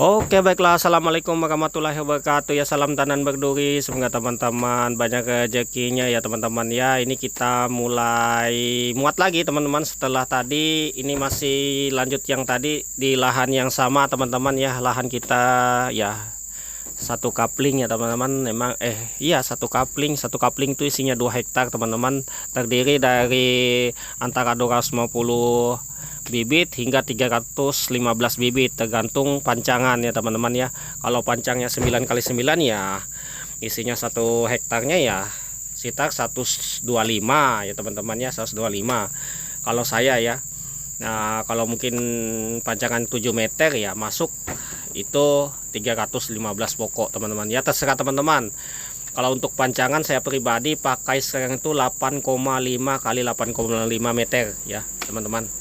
Oke, baiklah. Assalamualaikum warahmatullahi wabarakatuh. Ya, salam tanam berduri. Semoga teman-teman banyak rezekinya ya teman-teman ya. Ini kita mulai muat lagi teman-teman. Setelah tadi ini masih lanjut yang tadi di lahan yang sama teman-teman ya. Lahan kita ya satu kapling ya teman-teman. Memang iya satu kapling itu isinya 2 hektar teman-teman. Terdiri dari antara 250 bibit hingga 315 bibit tergantung pancangan ya teman-teman ya. Kalau pancangnya 9x9 ya isinya 1 hektarnya ya sekitar 125 ya teman-teman ya, 125 kalau saya ya. Nah kalau mungkin pancangan 7 meter ya masuk itu 315 pokok teman-teman ya, terserah teman-teman. Kalau untuk pancangan saya pribadi pakai sekarang itu 8,5 kali 8,5 meter ya teman-teman,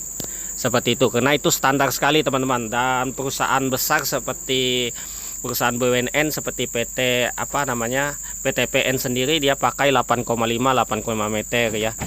seperti itu, karena itu standar sekali teman-teman. Dan perusahaan besar seperti perusahaan BUMN seperti PT PTPN sendiri dia pakai 8,5 meter ya,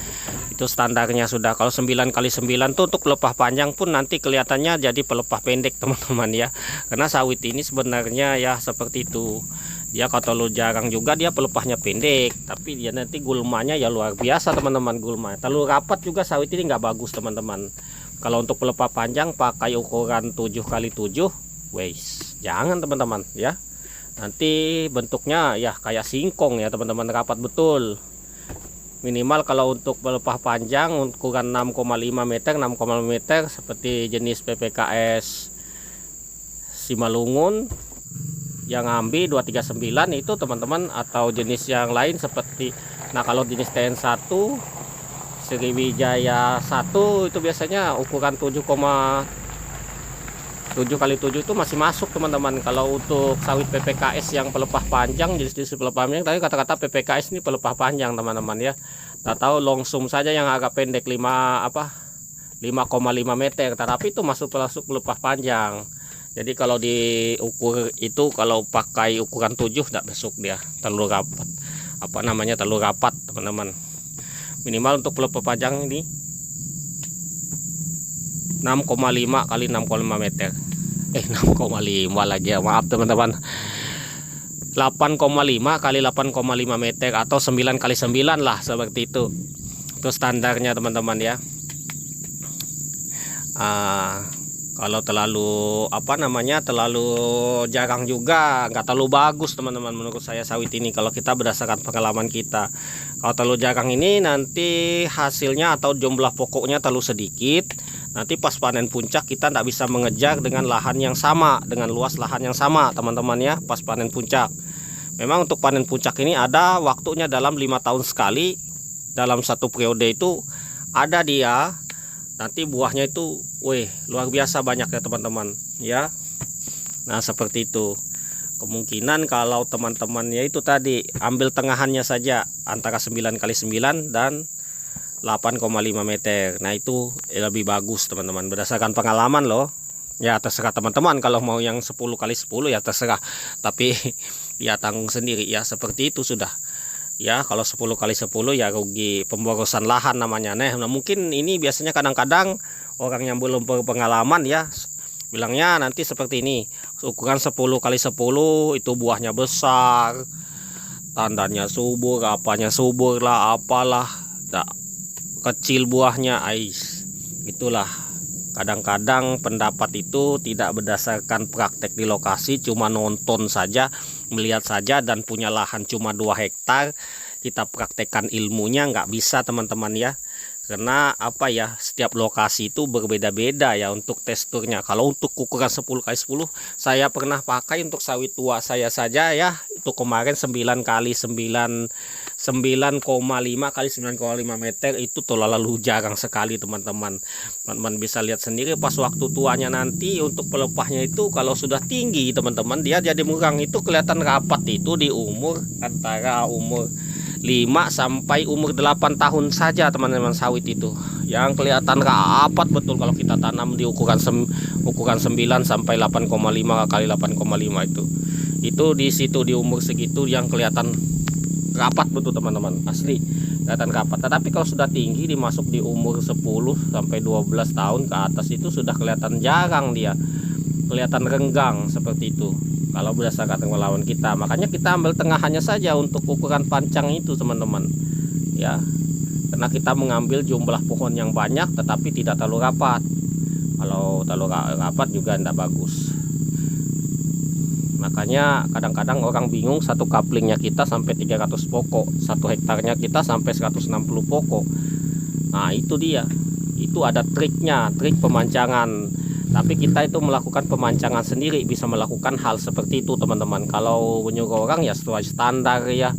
itu standarnya sudah. Kalau 9x9 tuh untuk pelepah panjang pun nanti kelihatannya jadi pelepah pendek teman-teman ya, karena sawit ini sebenarnya ya seperti itu. Dia kalau jarang juga dia pelepahnya pendek, tapi dia nanti gulmanya ya luar biasa teman-teman. Gulma terlalu rapat juga sawit ini nggak bagus teman-teman. Kalau untuk pelepah panjang pakai ukuran 7x7, wes jangan teman-teman ya. Nanti bentuknya ya kayak singkong ya teman-teman, rapat betul. Minimal kalau untuk pelepah panjang ukuran 6,5 meter, 6,5 meter seperti jenis PPKS Simalungun yang ambi 239 itu teman-teman, atau jenis yang lain seperti kalau jenis TN1 Sriwijaya 1 itu biasanya ukuran 7,7x7 itu masih masuk teman-teman. Kalau untuk sawit PPKS yang pelepah panjang, jenis-jenis pelepah panjang tadi kata-kata PPKS ini pelepah panjang teman-teman ya. Tak tahu longsum saja yang agak pendek 5,5 meter, tapi itu masuk pelepah panjang. Jadi kalau diukur itu kalau pakai ukuran 7 tidak masuk, dia terlalu rapat. Terlalu rapat teman-teman. Minimal untuk pelepah panjang ini 6,5 kali 6,5 meter. 6,5 lagi ya, maaf teman-teman. 8,5 kali 8,5 meter atau 9x9 lah seperti itu. Itu standarnya teman-teman ya. Kalau terlalu terlalu jarang juga nggak terlalu bagus teman-teman menurut saya sawit ini, kalau kita berdasarkan pengalaman kita. Kalau terlalu jarang ini nanti hasilnya atau jumlah pokoknya terlalu sedikit, nanti pas panen puncak kita tidak bisa mengejar dengan lahan yang sama, dengan luas lahan yang sama teman-teman ya. Pas panen puncak memang untuk panen puncak ini ada waktunya dalam 5 tahun sekali, dalam satu periode itu ada dia. Nanti buahnya itu luar biasa banyak ya teman-teman ya. Nah seperti itu. Kemungkinan kalau teman-teman ya itu tadi ambil tengahannya saja antara 9x9 dan 8,5 meter. Nah itu lebih bagus teman-teman berdasarkan pengalaman loh. Ya terserah teman-teman, kalau mau yang 10x10 ya terserah, tapi ya tanggung sendiri ya, seperti itu sudah. Ya kalau 10x10 ya rugi pemborosan lahan namanya. Nah mungkin ini biasanya kadang-kadang orang yang belum berpengalaman ya bilangnya nanti seperti ini, ukuran 10x10 itu buahnya besar, tandanya subur, apanya subur lah, apalah kecil buahnya. Itulah kadang-kadang pendapat itu tidak berdasarkan praktek di lokasi, cuma nonton saja, melihat saja, dan punya lahan cuma 2 hektar kita praktekkan ilmunya nggak bisa teman-teman ya. Karena setiap lokasi itu berbeda-beda ya untuk teksturnya. Kalau untuk ukuran 10x10 saya pernah pakai untuk sawit tua saya saja ya, itu kemarin 9x9, 9,5 kali 9,5 meter, itu terlalu jarang sekali teman-teman. Teman-teman bisa lihat sendiri pas waktu tuanya nanti untuk pelepahnya itu kalau sudah tinggi teman-teman, dia jadi murang, itu kelihatan rapat itu di umur antara umur 5 sampai umur 8 tahun saja teman-teman. Sawit itu yang kelihatan rapat betul kalau kita tanam di ukuran 9 sampai 8,5 kali 8,5 itu di situ di umur segitu yang kelihatan rapat betul teman-teman, asli kelihatan rapat. Tetapi kalau sudah tinggi dimasuk di umur 10 sampai 12 tahun ke atas itu sudah kelihatan jarang dia. kelihatan renggang seperti itu kalau berdasarkan pengalaman kita. Makanya kita ambil tengahannya saja untuk ukuran pancang itu teman-teman ya, karena kita mengambil jumlah pohon yang banyak tetapi tidak terlalu rapat. Kalau terlalu rapat juga tidak bagus. Makanya kadang-kadang orang bingung, satu kaplingnya kita sampai 300 pokok, 1 hektarnya kita sampai 160 pokok. Nah itu dia, itu ada triknya, trik pemancangan. Tapi kita itu melakukan pemancangan sendiri, bisa melakukan hal seperti itu teman-teman. Kalau menyuruh orang ya sesuai standar ya,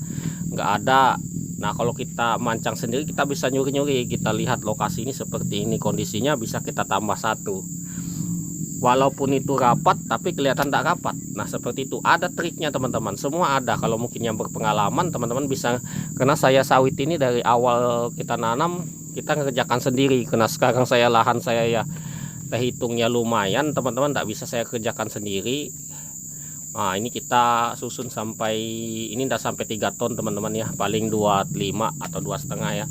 nggak ada. Nah kalau kita mancang sendiri kita bisa nyuri-nyuri, kita lihat lokasi ini seperti ini kondisinya, bisa kita tambah satu. Walaupun itu rapat tapi kelihatan tidak rapat. Nah seperti itu, ada triknya teman-teman, semua ada. Kalau mungkin yang berpengalaman teman-teman bisa, karena saya sawit ini dari awal kita nanam kita ngerjakan sendiri. Karena sekarang lahan saya ya terhitungnya lumayan teman-teman, tidak bisa saya kerjakan sendiri. Nah ini kita susun sampai, ini tidak sampai 3 ton teman-teman ya, paling 25 atau 2,5 ya.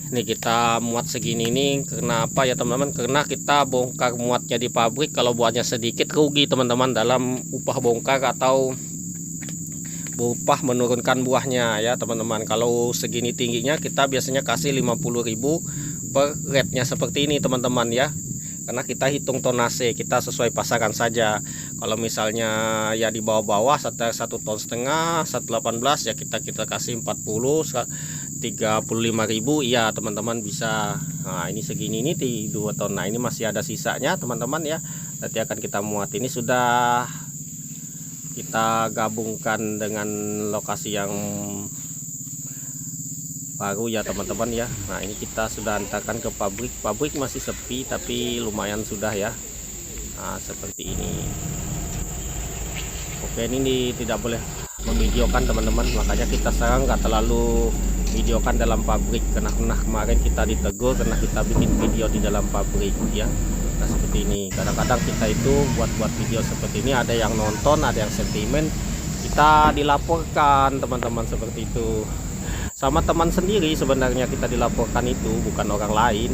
Ini kita muat segini nih, kenapa ya teman-teman? Karena kita bongkar muatnya di pabrik, kalau buatnya sedikit rugi teman-teman dalam upah bongkar atau upah menurunkan buahnya ya teman-teman. Kalau segini tingginya kita biasanya kasih 50.000 per rate-nya seperti ini teman-teman ya, karena kita hitung tonase, kita sesuai pasaran saja. Kalau misalnya ya di bawah-bawah 1,5 ton, 118 ya kita kasih 35.000 ya teman-teman bisa. Nah ini segini, ini di 2 ton. Nah ini masih ada sisanya teman-teman ya, nanti akan kita muat. Ini sudah kita gabungkan dengan lokasi yang baru ya teman-teman ya. Nah ini kita sudah antarkan ke pabrik masih sepi tapi lumayan sudah ya. Nah seperti ini. Oke, ini tidak boleh memvideokan teman-teman, makanya kita sekarang nggak terlalu videokan dalam pabrik, karena kemarin kita ditegur karena kita bikin video di dalam pabrik ya. Nah seperti ini, kadang-kadang kita itu buat video seperti ini, ada yang nonton, ada yang sentimen, kita dilaporkan teman-teman seperti itu. Sama teman sendiri sebenarnya kita dilaporkan, itu bukan orang lain,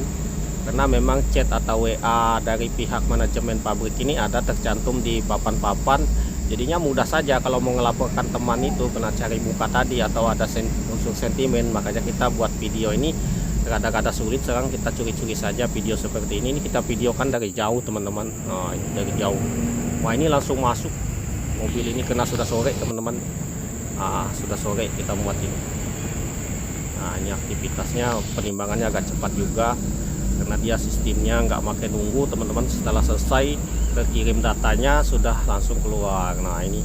karena memang chat atau WA dari pihak manajemen pabrik ini ada tercantum di papan-papan. Jadinya mudah saja kalau mau melaporkan teman itu, kena cari muka tadi atau ada unsur sentimen. Makanya kita buat video ini kadang-kadang sulit. Sekarang kita curi-curi saja video seperti ini kita videokan dari jauh teman-teman. Nah ini dari jauh. Wah ini langsung masuk mobil ini, kena sudah sore teman-teman. Sudah sore kita muat ini. Nah ini aktivitasnya, penimbangannya agak cepat juga, karena dia sistemnya nggak pakai nunggu teman-teman. Setelah selesai terkirim datanya sudah langsung keluar. Nah ini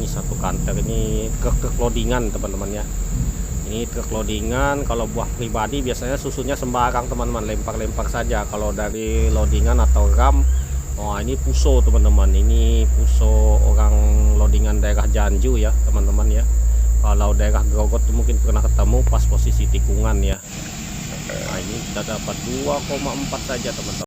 satu kantor, ini truk loadingan teman-teman ya. Ini truk loadingan. Kalau buah pribadi biasanya susunnya sembarang teman-teman, lempar-lempar saja. Kalau dari loadingan atau ram, oh ini puso teman-teman, ini puso orang loadingan daerah Janju ya teman-teman ya. Kalau daerah Grogot mungkin pernah ketemu pas posisi tikungan ya. Nah ini kita dapat 2,4 saja teman-teman.